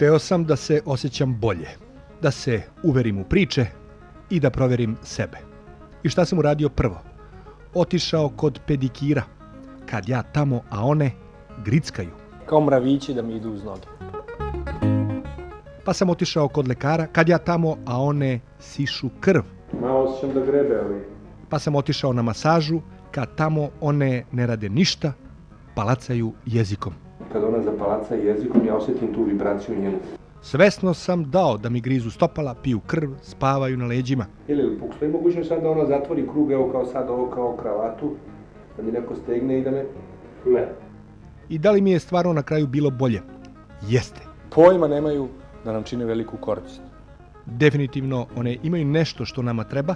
Hteo sam da se osjećam bolje, da se uverim u priče i da proverim sebe. I šta sam uradio prvo? Otišao kod pedikira, kad ja tamo, a one grickaju. Kao mravići da mi idu uz noge. Pa sam otišao kod lekara, kad ja tamo, a one sišu krv. Malo osjećam da grebe, ali... Pa sam otišao na masažu, kad tamo one ne rade ništa, palacaju jezikom. Kad ona zapalaca jezikom, ja osjetim tu vibraciju njenu. Svesno sam dao da mi grizu stopala, piju krv, spavaju na leđima. Ili postoji mogućnost sad da ona zatvori krug, evo kao sad ovo kao kravatu, da mi neko stegne i da me... Ne. I da li mi je stvarno na kraju bilo bolje? Jeste. Pojma nemaju da nam čine veliku korist. Definitivno one imaju nešto što nama treba,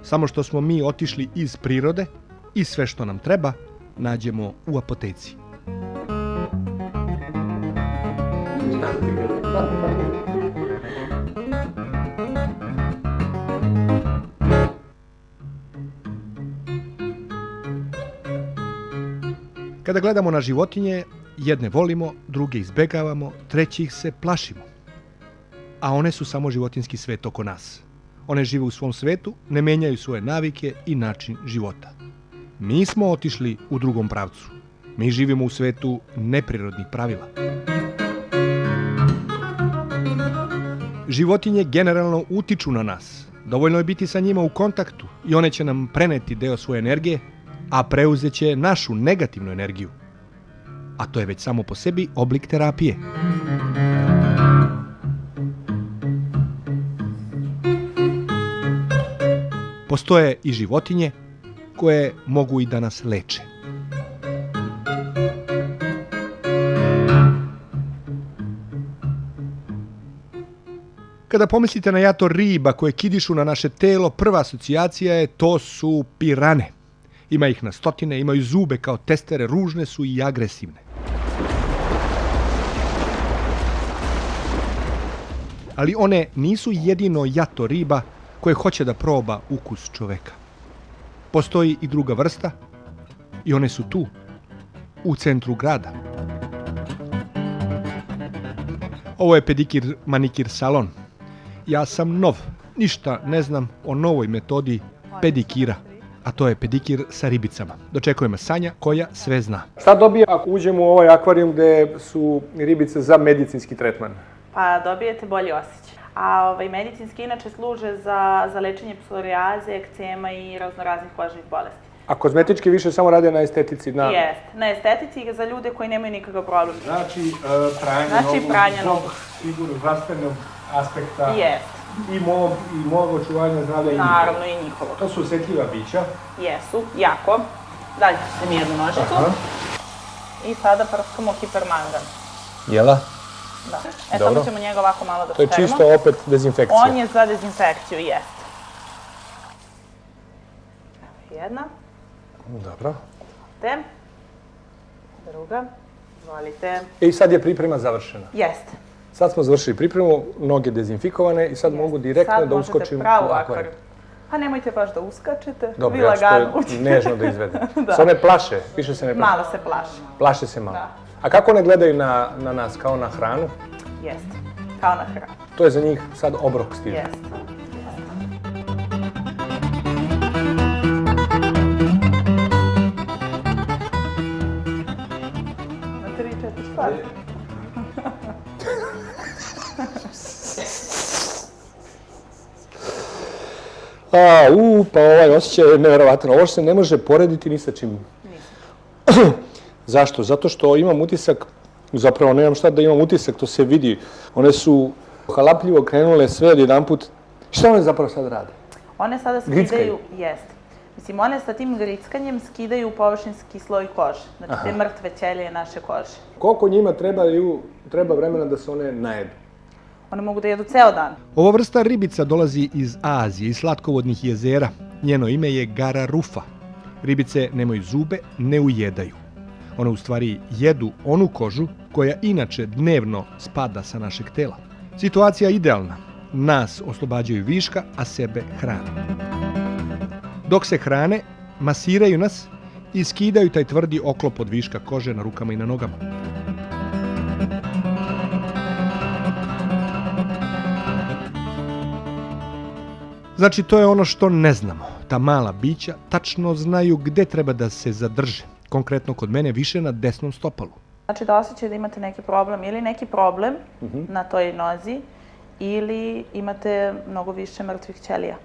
samo što smo mi otišli iz prirode i sve što nam treba nađemo u apoteci. Kada gledamo na životinje, jedne volimo, druge izbegavamo, trećih se plašimo. A one su samo životinjski svet oko nas. One žive u svom svetu, ne menjaju svoje navike i način života. Mi smo otišli u drugom pravcu. Mi živimo u svetu neprirodnih pravila. Životinje generalno utiču na nas. Dovoljno je biti sa njima u kontaktu i one će nam preneti deo svoje energije, a preuzeće našu negativnu energiju. A to je već samo po sebi oblik terapije. Postoje i životinje koje mogu i da nas leče. Kada pomislite na jato riba koje kidišu na naše telo, prva asocijacija je to su pirane. Ima ih na stotine, imaju zube kao testere, ružne su i agresivne. Ali one nisu jedino jato riba koje hoće da proba ukus čoveka. Postoji i druga vrsta i one su tu, u centru grada. Ovo je pedikir manikir salon. Ja sam nov, ništa ne znam o novoj metodi pedikira, a to je pedikir sa ribicama. Dočekuje me Sanja koja sve zna. Šta dobije ako uđemo u ovaj akvarijum gde su ribice za medicinski tretman? Pa dobijete bolji osjećaj. A medicinski inače služe za lečenje psorijaze, ekcema i raznoraznih kožnih bolesti. A kozmetički više samo rade na estetici? Jeste, na estetici i za ljude koji nemaju nikakav problem. Znači pranje novog sigurno zdravstvenog aspekta. Jeste. I mog očuvanja zdravlja i njihovog. Naravno i njihovog. To su osjetljiva bića. Jesu, jako. Dalje ćete mi jednu nožicu. I sada prskamo hipermangan. Jela? Da. Samo ćemo njega ovako malo da speremo. To je čisto opet dezinfekcija. On je za dezinfekciju, jeste. Jedna. Dobro. Druga. Izvolite. I sad je priprema završena. Jeste. Sad smo završili pripremu, noge dezinfikovane i sad mogu direktno da uskočim u akvarijum. Pa nemojte baš da uskačete, dobro, vi lagano učite. Dobro, nežno da izvedem. Se one plaše, više se ne plaše. Malo se plaše. Plaše se malo. Da. A kako one gledaju na nas, kao na hranu? Jeste, kao na hranu. To je za njih sad obrok stiže. Jeste. Na 3-4 stvari. Pa ovaj osjećaj je nevjerovatan. Ovo se ne može porediti ni sa čim. Zašto? Zato što imam utisak, zapravo nemam šta da imam utisak, to se vidi. One su halapljivo krenule sve odjedanput. Šta one zapravo sad rade? One sada skidaju, jeste. Mislim, one sa tim grickanjem skidaju površinski sloj kože. Znači, te mrtve ćelije naše kože. Koliko njima treba vremena da se one najedu? One mogu da jedu ceo dan. Ova vrsta ribica dolazi iz Azije, iz slatkovodnih jezera. Njeno ime je gararufa. Ribice nemaju zube, ne ujedaju. One u stvari jedu onu kožu koja inače dnevno spada sa našeg tela. Situacija je idealna. Nas oslobađaju viška, a sebe hrane. Dok se hrane, masiraju nas i skidaju taj tvrdi oklop od viška kože na rukama i na nogama. Znači, to je ono što ne znamo. Ta mala bića tačno znaju gde treba da se zadrže. Konkretno kod mene više na desnom stopalu. Znači da osjećaju da imate neki problem ili neki problem na toj nozi ili imate mnogo više mrtvih ćelija.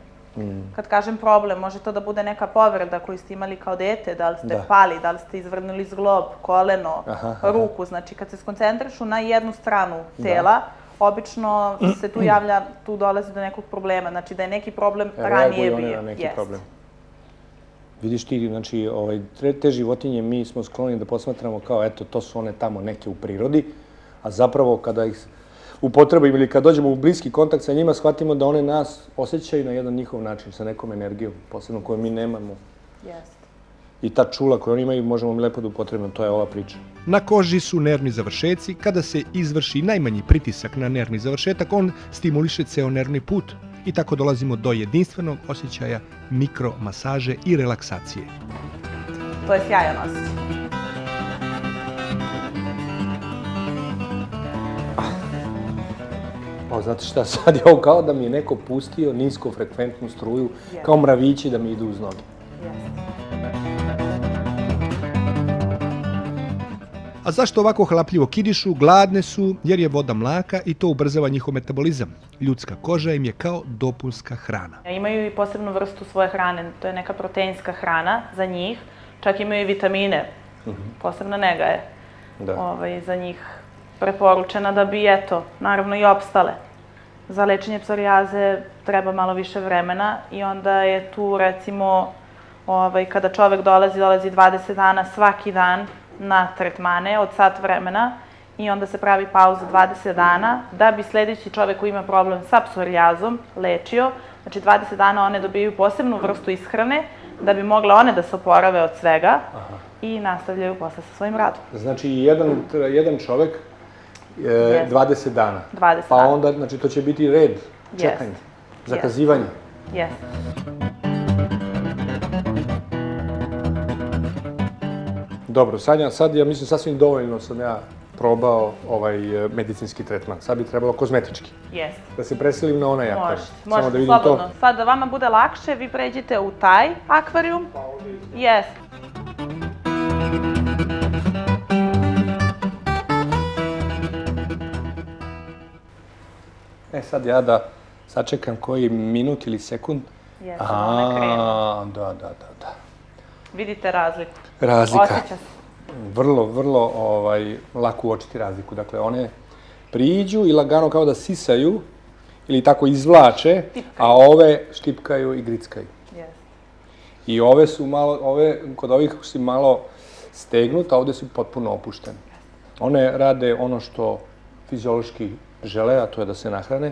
Kad kažem problem, može to da bude neka povreda koju ste imali kao dete, da li ste pali, da li ste izvrnuli zglob, koleno, ruku. Znači kad se skoncentrišu na jednu stranu tela, obično se tu javlja, tu dolazi do nekog problema. Znači da je neki problem ranije bio. Vidiš ti, znači, te životinje mi smo skloni da posmatramo kao, eto, to su one tamo neke u prirodi, a zapravo kada ih upotrebimo ili kad dođemo u bliski kontakt sa njima, shvatimo da one nas osjećaju na jedan njihov način, sa nekom energijom, posebno koju mi nemamo. I ta čula koju oni imaju možemo mi lepo da upotrebimo, to je ova priča. Na koži su nervni završeci. Kada se izvrši najmanji pritisak na nervni završetak, on stimuliše ceo nervni put. I tako dolazimo do jedinstvenog osjećaja mikromasaže i relaksacije. To je sjajan osjećaj. Pa, znate šta, sad je ovo kao da mi je neko pustio niskofrekventnu struju, kao mravići da mi idu uz noge. A zašto ovako hlapljivo kidišu? Gladne su jer je voda mlaka i to ubrzava njihov metabolizam. Ljudska koža im je kao dopunska hrana. Imaju i posebnu vrstu svoje hrane, to je neka proteinska hrana za njih. Čak imaju i vitamine, posebna nega je za njih preporučena da bi, eto, naravno i opstale. Za lečenje psorijaze treba malo više vremena i onda je tu, recimo, kada čovek dolazi 20 dana svaki dan na tretmane od sat vremena i onda se pravi pauza 20 dana da bi sledeći čovek koji ima problem sa psorijazom lečio. Znači 20 dana one dobiju posebnu vrstu ishrane da bi mogle one da se oporave od svega i nastavljaju posle sa svojim radom. Znači jedan čovek 20 dana. Pa onda, znači to će biti red čekanja, zakazivanja. Jeste. Dobro, Sanja, sad ja mislim sasvim dovoljno sam ja probao ovaj medicinski tretman. Sad bi trebalo kozmetički. Jeste. Da se preselim na onaj akvarijum. Možete, slobodno. Sad da vama bude lakše, vi pređite u taj akvarijum. Jeste. Sad ja da sačekam koji minut ili sekund. Jeste, da one krenu. Da. Vidite razliku. Razlika. Osjeća se. Vrlo lako uočiti razliku. Dakle, one priđu i lagano kao da sisaju ili tako izvlače, a ove štipkaju i grickaju. I ove su malo, kod ovih su malo stegnute, a ovde su potpuno opuštene. One rade ono što fiziološki žele, a to je da se nahrane,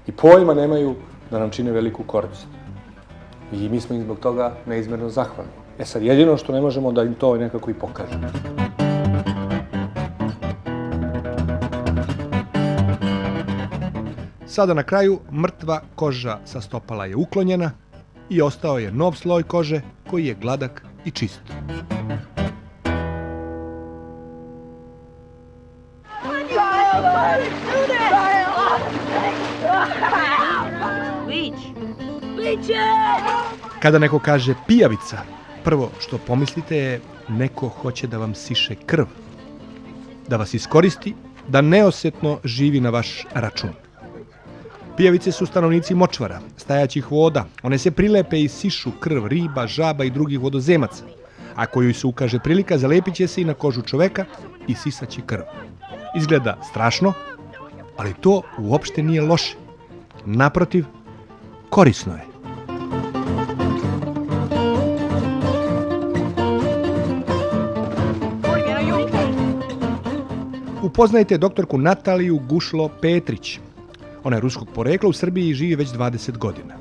i pojma nemaju da nam čine veliku korist. I mi smo im zbog toga neizmerno zahvalni. Sad, jedino što ne možemo da im to nekako i pokažemo. Sada na kraju mrtva koža sa stopala je uklonjena i ostao je nov sloj kože koji je gladak i čist. Kada neko kaže pijavica, prvo što pomislite je neko hoće da vam siše krv, da vas iskoristi, da neosetno živi na vaš račun. Pijavice su stanovnici močvara, stajaćih voda. One se prilepe i sišu krv riba, žaba i drugih vodozemaca. Ako joj se ukaže prilika, zalepit će se i na kožu čoveka i sisaće krv. Izgleda strašno, ali to uopšte nije loše. Naprotiv, korisno je. Upoznajte doktorku Nataliju Gušlo-Petrić. Ona je ruskog porekla, u Srbiji i živi već 20 godina.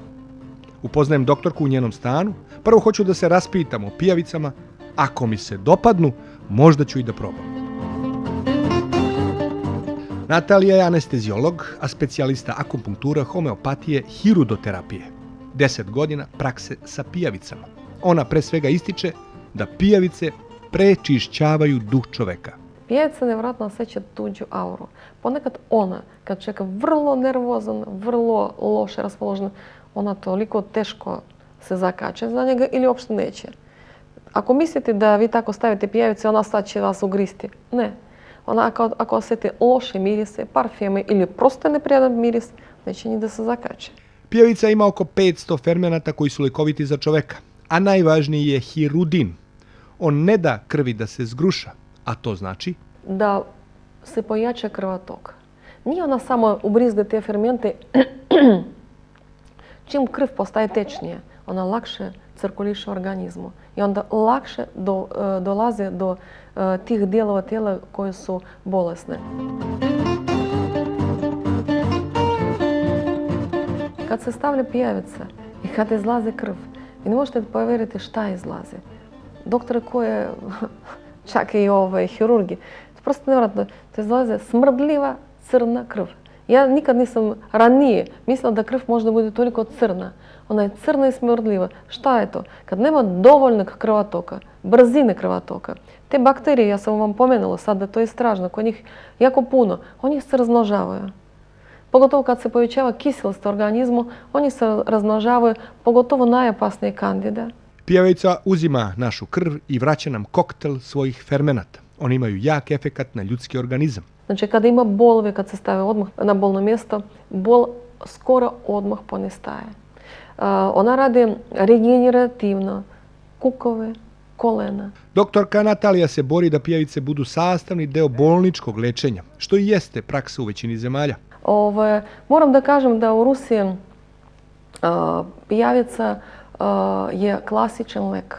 Upoznajem doktorku u njenom stanu. Prvo hoću da se raspitam o pijavicama. Ako mi se dopadnu, možda ću i da probam. Natalija je anesteziolog, a specijalista akupunktura, homeopatije, hirudoterapije. 10 godina prakse sa pijavicama. Ona pre svega ističe da pijavice prečišćavaju duh čoveka. Pijavica nevjerojatno osjeća tuđu auru. Ponekad ona, kad čeka vrlo nervozan, vrlo loše raspoložena, ona toliko teško se zakače za njega ili uopšte neće. Ako mislite da vi tako stavite pijavicu, ona sad će vas ugristi. Ne. Ona ako osjeti loše mirise, parfeme ili prosto neprijedan miris, neće ni da se zakače. Pijavica ima oko 500 fermenata koji su lekoviti za čoveka, a najvažniji je hirudin. On ne da krvi da se zgruša, a to znači da se pojača krvotok. Nije ona samo ubrizga te fermente. Čim krv postaje tečnije, ona lakše cirkuliše u organizmu i onda lakše dolaze do tih dijelova tijela koje su bolesne. Kad se stavlja pijavica i kad izlazi krv, vi ne možete povjeriti šta izlazi. Doktori koje, čak i hirurgi, to prosto nevjerojatno, to izlaze smrdljiva crna krv. Ja nikad nisam ranije mislila da krv može bude toliko crna. Ona je crna i smrdljiva. Šta je to? Kad nema dovoljnog krvotoka, brzine krvotoka, te bakterije, ja sam vam pomenula sad da to je strašno, kod njih jako puno, oni se razmnožavaju. Pogotovo kad se povećava kiselost u organizmu, oni se razmnožavaju, pogotovo najopasnije kandide. Pijavica uzima našu krv i vraća nam koktel svojih fermenata. Oni imaju jak efekat na ljudski organizam. Znači, kada ima bolove, kad se stave odmah na bolno mjesto, bol skoro odmah ponestaje. Ona radi regenerativno, kukove, kolena. Doktorka Natalija se bori da pijavice budu sastavni deo bolničkog lečenja, što i jeste praksa u većini zemalja. Moram da kažem da u Rusiji pijavica je klasičan lek.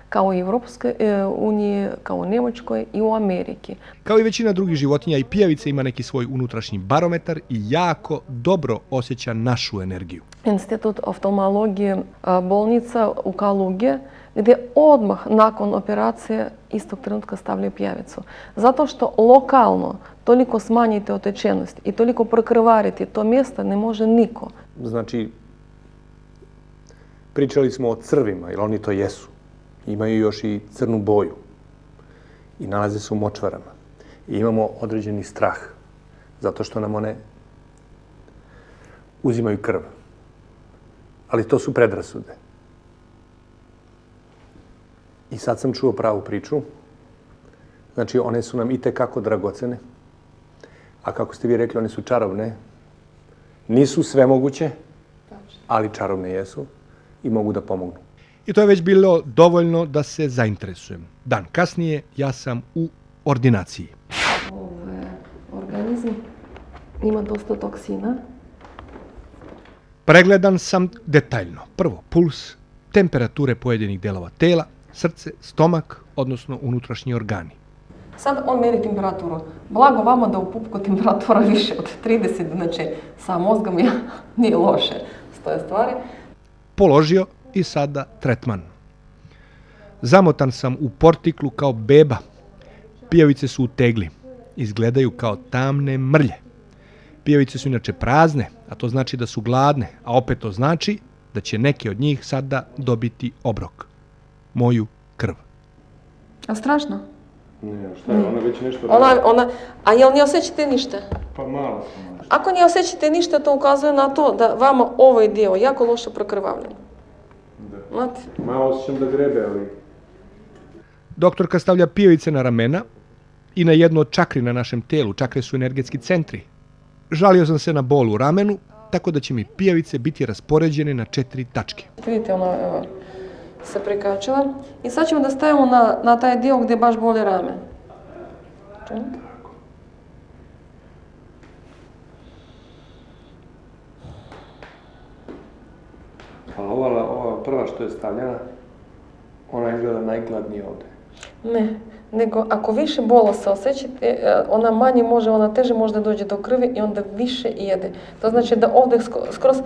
Kao i u Europskoj uniji, kao u Njemačkoj i u Ameriki. Kao i većina drugih životinja, i pijavica ima neki svoj unutrašnji barometar i jako dobro osjeća našu energiju. Institut oftalmologije bolnica u Kalugi, gdje odmah nakon operacije istog trenutka stavljaju pijavicu. Zato što lokalno toliko smanjiti otečenost i toliko prekrvariti to mjesto ne može niko. Znači, pričali smo o crvima, jer oni to jesu. Imaju još i crnu boju i nalaze se u močvarama. I imamo određeni strah, zato što nam one uzimaju krv. Ali to su predrasude. I sad sam čuo pravu priču. Znači, one su nam itekako dragocene. A kako ste vi rekli, one su čarobne. Nisu svemoguće, ali čarobne jesu i mogu da pomognu. I to je već bilo dovoljno da se zainteresujem. Dan kasnije ja sam u ordinaciji. Organizam ima dosta toksina. Pregledan sam detaljno. Prvo, puls, temperature pojedinih delova tela, srce, stomak, odnosno unutrašnji organi. Sad on meri temperaturu. Blago vama da u pupku temperatura više od 30, znači sa mozgom nije loše s toj stvari. Položio i sada tretman. Zamotan sam u portiklu kao beba. Pijavice su u tegli. Izgledaju kao tamne mrlje. Pijavice su inače prazne, a to znači da su gladne, a opet to znači da će neke od njih sada dobiti obrok. Moju krv. A strašno? Ne, šta je, ona već nešto... A jel ne osjećate ništa? Pa malo sam nešto. Ako ne osjećate ništa, to ukazuje na to da vama ovaj dio jako loše prokrvavljen. Da. Malo osjećam da grebe, ali... Doktorka stavlja pijavice na ramena i na jednu od čakri na našem telu. Čakre su energetski centri. Žalio sam se na bol u ramenu, tako da će mi pijavice biti raspoređene na 4 tačke. Vidite, ona se prikačila. I sad ćemo da stavimo na taj dio gdje baš boli ramen. Čujete? A ova prva što je stavljena, ona izgleda najgladnije ovdje. Ne, nego ako više bola se osjećate, ona manje može, ona teže možda dođe do krvi i onda više jede. To znači da ovdje skroz,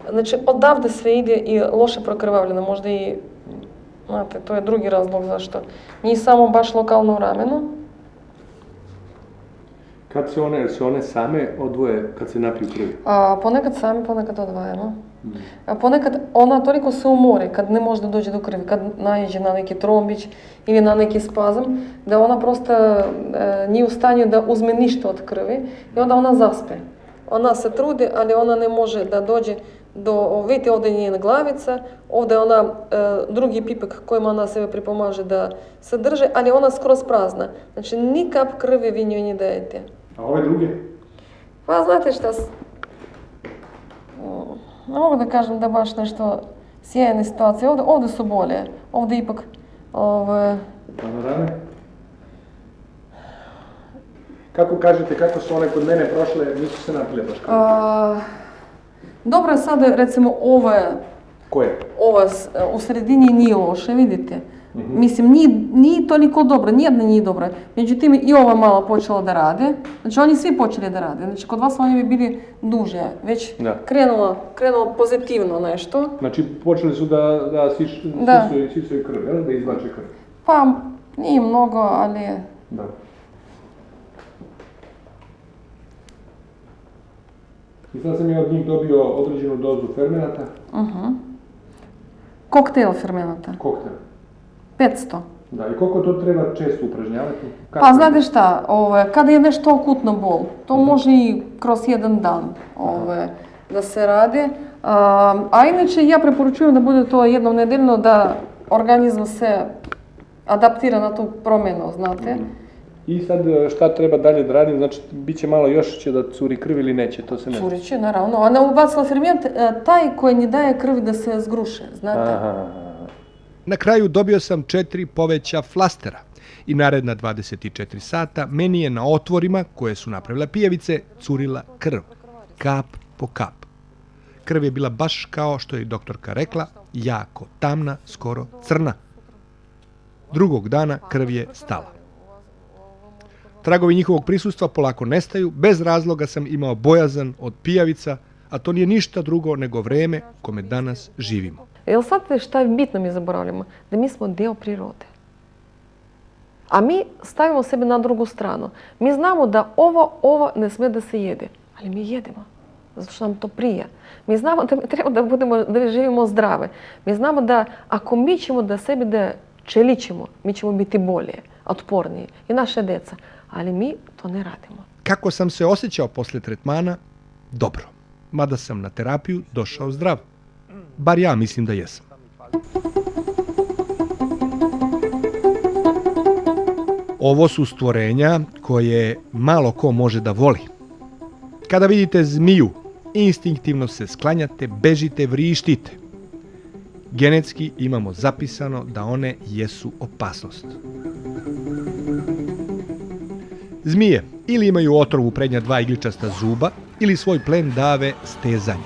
znači odavde sve ide i loše prokrvavljeno, možda i, znate, to je drugi razlog zašto. Nije samo baš lokalno u ramenu. Kad se one same odvoje, kad se napiju krvi? Ponekad sami, ponekad odvajamo. Ponekad ona toliko se umori kad ne može da dođe do krvi, kad naiđe na neki trombić ili na neki spazam, da ona prosto nije u stanju da uzme ništa od krvi i onda ona zaspe. Ona se trudi, ali ona ne može da dođe do, vidite ovdje je njena glavica, ovdje je ona drugi pipek kojim ona sebe pripomaže da se drže, ali ona skroz prazna. Znači, ni kap krvi vi njoj ne dajete. A ove druge? Pa znate šta, ne mogu da kažem da baš nešto sjajne situacije. Ovdje su bolje. Ovdje ipak... A na rane? Kako kažete, kako su one kod mene prošle, nisu se napile baš kao? Dobro je sada, recimo, ova... Koje? Ova u sredini nije loše, vidite. Mislim, nije toliko dobro, nijedna nije dobra. Međutim, i ova malo počela da rade. Znači, oni svi počeli da rade. Znači, kod vas oni bi bili duže. Već krenulo pozitivno nešto. Znači, počeli su da sisuju krv, jel? Da izvlače krv? Pa, nije mnogo, ali... Da. I sad sam ja od njih dobio određenu dozu fermenata. Koktel fermenata. Koktel. 500. Da, i koliko to treba često upražnjavati? Pa znate šta, kada je nešto akutno bol, to može i kroz jedan dan da se radi. A inače ja preporučujem da bude to jednom nedeljno, da organizam se adaptira na tu promjenu, znate. I sad šta treba dalje da radim? Znači, bit će malo još će da curi krv ili neće, to se ne... Curi će, naravno. Ona ubacila ferment, taj koji ne daje krvi da se zgruše, znate. Na kraju dobio sam 4 poveća flastera i naredna 24 sata meni je na otvorima koje su napravile pijavice curila krv, kap po kap. Krv je bila baš kao što je doktorka rekla, jako tamna, skoro crna. Drugog dana krv je stala. Tragovi njihovog prisustva polako nestaju, bez razloga sam imao bojazan od pijavica, a to nije ništa drugo nego vreme kome danas živimo. Jel sad šta je bitno mi zaboravljamo? Da mi smo deo prirode. A mi stavimo sebe na drugu stranu. Mi znamo da ovo ne sme da se jede, ali mi jedemo. Zato što nam to prija. Mi znamo da treba da živimo zdrave. Mi znamo da ako mi ćemo da sebi da čeličimo, mi ćemo biti bolje, otporniji i naše deca. Ali mi to ne radimo. Kako sam se osjećao posle tretmana? Dobro. Mada sam na terapiju došao zdrav. Bar ja mislim da jesam. Ovo su stvorenja koje malo ko može da voli. Kada vidite zmiju, instinktivno se sklanjate, bežite, vrištite. Genetski imamo zapisano da one jesu opasnost. Zmije ili imaju otrov u prednja 2 igličasta zuba ili svoj plen dave stezanjem.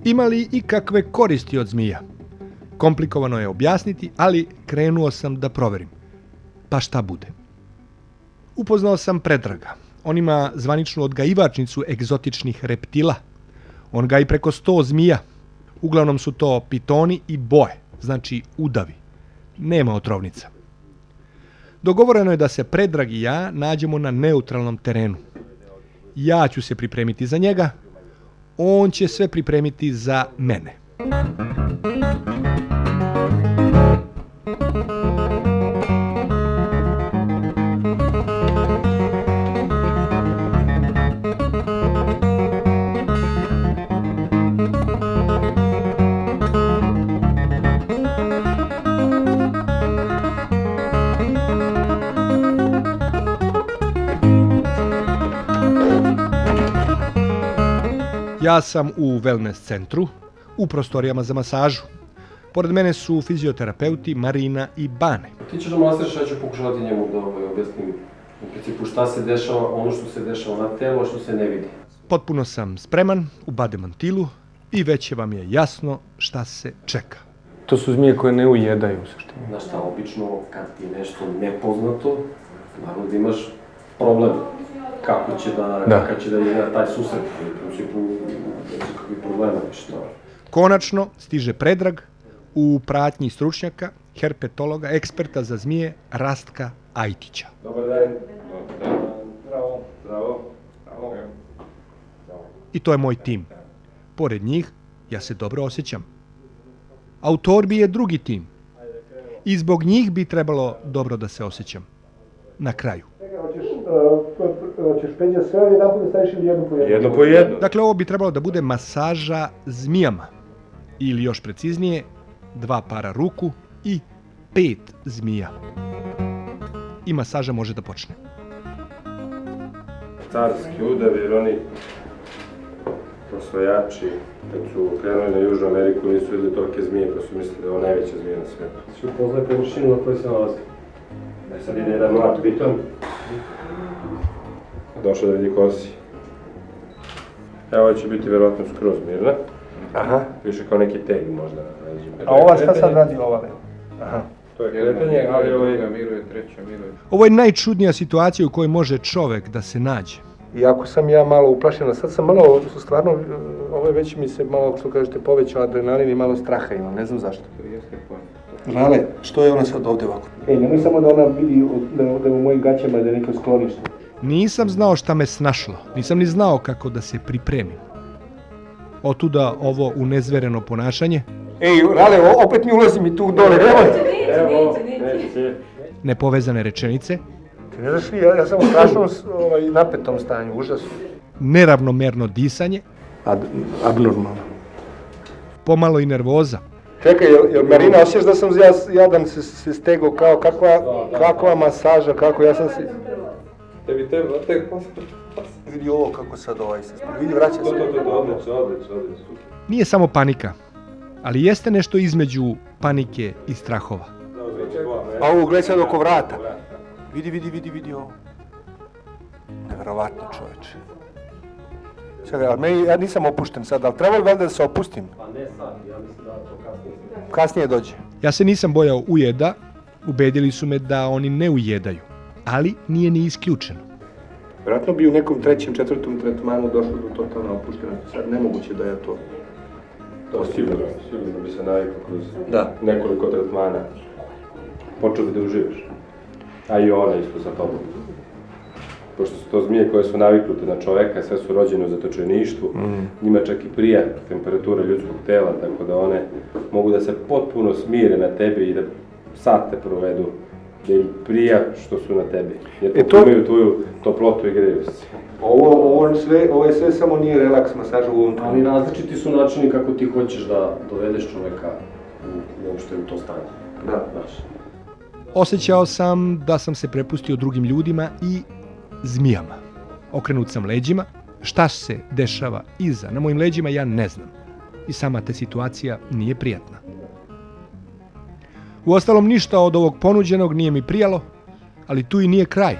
Ima li i kakve koristi od zmija? Komplikovano je objasniti, ali krenuo sam da proverim. Pa šta bude? Upoznao sam Predraga. On ima zvaničnu odgajivačnicu egzotičnih reptila. On gaji preko 100 zmija. Uglavnom su to pitoni i boe, znači udavi. Nema otrovnica. Dogovoreno je da se Predrag i ja nađemo na neutralnom terenu. Ja ću se pripremiti za njega, on će sve pripremiti za mene. Ja sam u wellness centru, u prostorijama za masažu. Pored mene su fizioterapeuti Marina i Bane. Ti ćeš da masiraš, ja ću pokušavati njemu da objasnim u principu šta se dešava, ono što se dešava na telu, a što se ne vidi. Potpuno sam spreman u bademantilu i već vam je jasno šta se čeka. To su zmije koje ne ujedaju u suštini. Znaš šta, obično kad ti je nešto nepoznato, naravno da imaš problem. Kako će da je taj susret, u principu bez kakvih problema, što. Konačno stiže Predrag u pratnji stručnjaka, herpetologa, eksperta za zmije Rastka Ajtića. Dobar dan. Zdravo. I to je moj tim. Pored njih, ja se dobro osjećam. A u torbi je drugi tim. I zbog njih bi trebalo dobro da se osjećam. Na kraju. Hoćeš Peđa sve ali jedan put da staviš ili jedno po jedno? Jedno po jedno. Dakle, ovo bi trebalo da bude masaža zmijama. Ili još preciznije, 2 para ruku i 5 zmija. I masaža može da počne. Carski udav, jer oni osvajači, kad su krenuli na Južnu Ameriku, nisu vidjeli tolike zmije, pa su mislili da je ovo najveća zmija na svijetu. Svi upoznate površinu na kojoj se nalazi. Sad ide jedan mlad piton. Došao da vidi ko si. Evo će biti vjerojatno skroz mirna. Aha. Više kao neki teg možda. A ova šta sad radi ova? Aha. To je kretanje, ali ovo je miruje, treća miruje. Ovo je najčudnija situacija u kojoj može čovek da se nađe. Iako sam ja malo uplašen, sad sam malo, stvarno, ovo je već mi se malo, što kažete, povećao adrenalin i malo straha imam, ne znam zašto. Žale, što je ona sad ovdje ovako? Nemoj samo da ona vidi da je u mojim gaćama da je neko sklonište. Nisam znao šta me snašlo, nisam ni znao kako da se pripremim. Otuda ovo unezvereno ponašanje. Rale, opet mi ulazi mi tu dole, Neće. Nepovezane rečenice. Ti ne znaš li, ja sam u strašnom napetom stanju, užasno. Neravnomerno disanje. Abnormalno. Pomalo i nervoza. Čekaj, jel Marina, osjećaš da sam jadan se stegao, kao kakva masaža, kako ja sam se... Tebi tek posle. Vidi ovo kako sad se... Vidi, vraća se. Odlično. Nije samo panika, ali jeste nešto između panike i strahova. A ovo gledaj sad oko vrata. Vidi ovo. Neverovatno, čoveče. Čekaj, ali ja nisam opušten sad, ali treba li valjda da se opustim? Pa ne sad, ja mislim da to kasnije. Kasnije dođe. Ja se nisam bojao ujeda, ubedili su me da oni ne ujedaju, ali nije ni isključeno. Vjerojatno bi u nekom 3., 4. tretmanu došlo do totalne opuštenosti, sad nemoguće da je to... Sigurno bi se navikao kroz nekoliko tretmana. Počeo bi da uživaš. A i ona isto sa tobom. Pošto su to zmije koje su naviknute na čoveka, sve su rođene u zatočeništvu, njima čak i prija temperatura ljudskog tela, tako da one mogu da se potpuno smire na tebi i da sate provedu, da im prija što su na tebi. Jer imaju tvoju toplotu i greju se. Ovo je sve samo nije relaks masaža u ovom trenutku. Ali različiti su načini kako ti hoćeš da dovedeš čoveka uopšte u to stanje. Da. Osjećao sam da sam se prepustio drugim ljudima i zmijama. Okrenut sam leđima. Šta se dešava iza na mojim leđima ja ne znam. I sama ta situacija nije prijatna. Uostalom ništa od ovog ponuđenog nije mi prijalo, ali tu i nije kraj.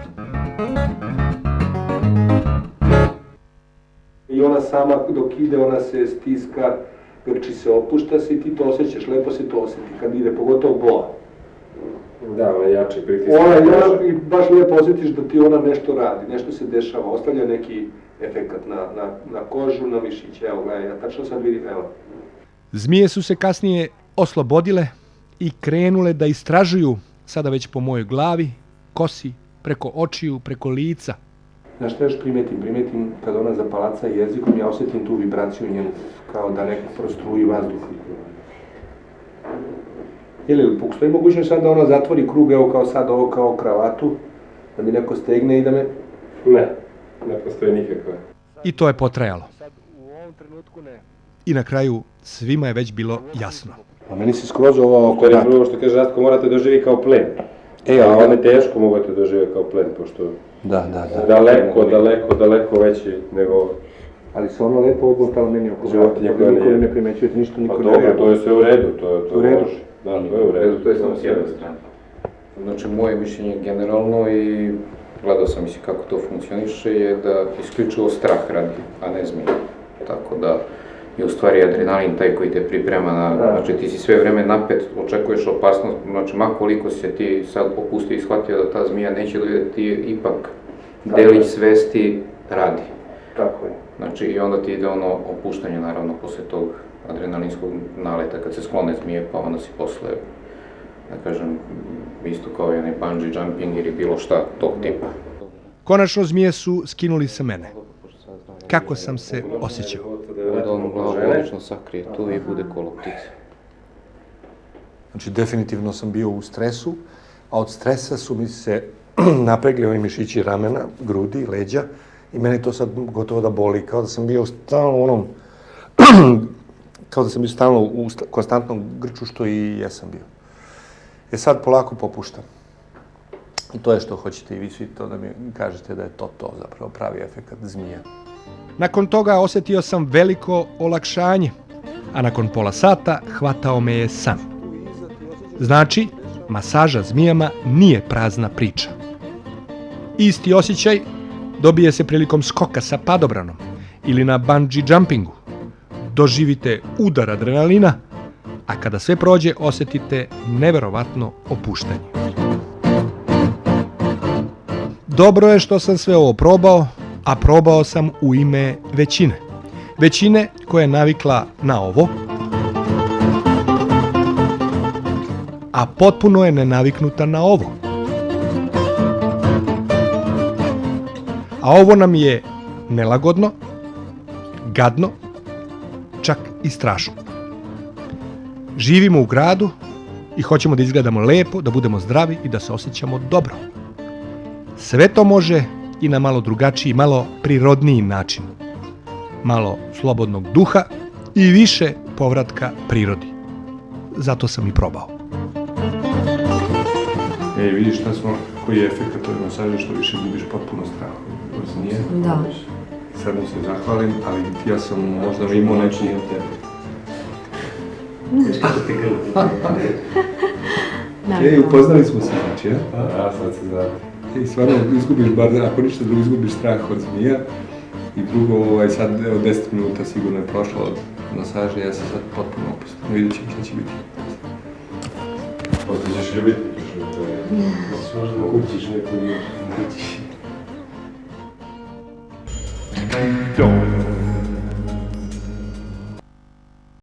I ona sama dok ide, ona se stiska, grči se, opušta se i ti to osjećaš, lepo se to osjeti kad ide, pogotovo boa. Da, ona je jači pritisak. I baš lijepo osjetiš da ti ona nešto radi, nešto se dešava, ostavlja neki efekat na kožu, na mišiće. Evo, gledaj, ja tačno sad vidim, evo. Zmije su se kasnije oslobodile i krenule da istražuju, sada već po mojoj glavi, kosi, preko očiju, preko lica. Znaš što još primetim kad ona zapalaca jezikom, ja osjetim tu vibraciju njenu, kao da neko prostruji vazduh. Ili postoji mogućnost sad da ona zatvori krug, evo kao sad ovo kao kravatu, da mi neko stegne i da me... Ne postoji nikakva. I to je potrajalo. U ovom trenutku ne. I na kraju svima je već bilo jasno. A meni se skroz ovo oko vrata. Prvo što kaže Rastko, morate doživi kao plen. A one teško mogate dožive kao plen, pošto... Da. Daleko veći nego... Ali se ono lepo odmotalo meni oko vrata, niko ne primećujete, ništa niko ne reaguje. Pa dobro, to je sve u redu, to u redu. Da, to je u redu. To je samo s jedne strane. Znači, moje mišljenje generalno i gledao sam kako to funkcioniše je da isključivo strah radi, a ne zmije. Tako da je u stvari adrenalin taj koji te priprema na... Znači, ti si sve vreme napet, očekuješ opasnost, znači, makoliko se ti sad opustio i shvatio da ta zmija neće dojeti, ti ipak delić svesti radi. Tako je. Znači, i onda ti ide ono opuštanje, naravno, posle tog adrenalinskog naleta, kad se sklone zmije, pa onda si posle, da kažem, isto kao i onaj bungee jumping ili bilo šta tog tipa. Konačno zmije su skinuli sa mene. kako sam se osjećao. Onda on glavu obično sakrije tu i bude kolo ptice. Znači, definitivno sam bio u stresu, a od stresa su mi se napregli ovi mišići ramena, grudi, leđa i meni to sad gotovo da boli, kao da sam bio stalno u onom, kao da sam bio stalno u konstantnom grču, što i jesam bio. Sad polako popuštam. I to je što hoćete i vi svi to da mi kažete da je to zapravo pravi efekat zmija. Nakon toga osjetio sam veliko olakšanje, a nakon pola sata hvatao me je san. Znači, masaža zmijama nije prazna priča. Isti osjećaj dobije se prilikom skoka sa padobranom ili na bungee jumpingu. Doživite udar adrenalina, a kada sve prođe osjetite neverovatno opuštanje. Dobro je što sam sve ovo probao, a probao sam u ime većine. Većine koja je navikla na ovo, a potpuno je nenaviknuta na ovo. A ovo nam je nelagodno, gadno, čak i strašno. Živimo u gradu i hoćemo da izgledamo lepo, da budemo zdravi i da se osjećamo dobro. Sve to može i na malo drugačiji, malo prirodniji način. Malo slobodnog duha i više povratka prirodi. Zato sam i probao. Vidiš koji je efekt ove masaže, što više gubiš potpuno strah od zmije. Da. Sad mu se zahvalim, ali ja sam možda imao neki... Upoznali smo se, znači, ja? Sad se znate. I stvarno izgubiš, bar ako ništa drugo, izgubiš strah od zmija. I drugo, sad od 10 minuta sigurno je prošlo od masaže, ja sam sad potpuno opustan. Vidjet ćemo šta će biti. Posle ćeš ljubiti, što je... Možda kupiš neku njih.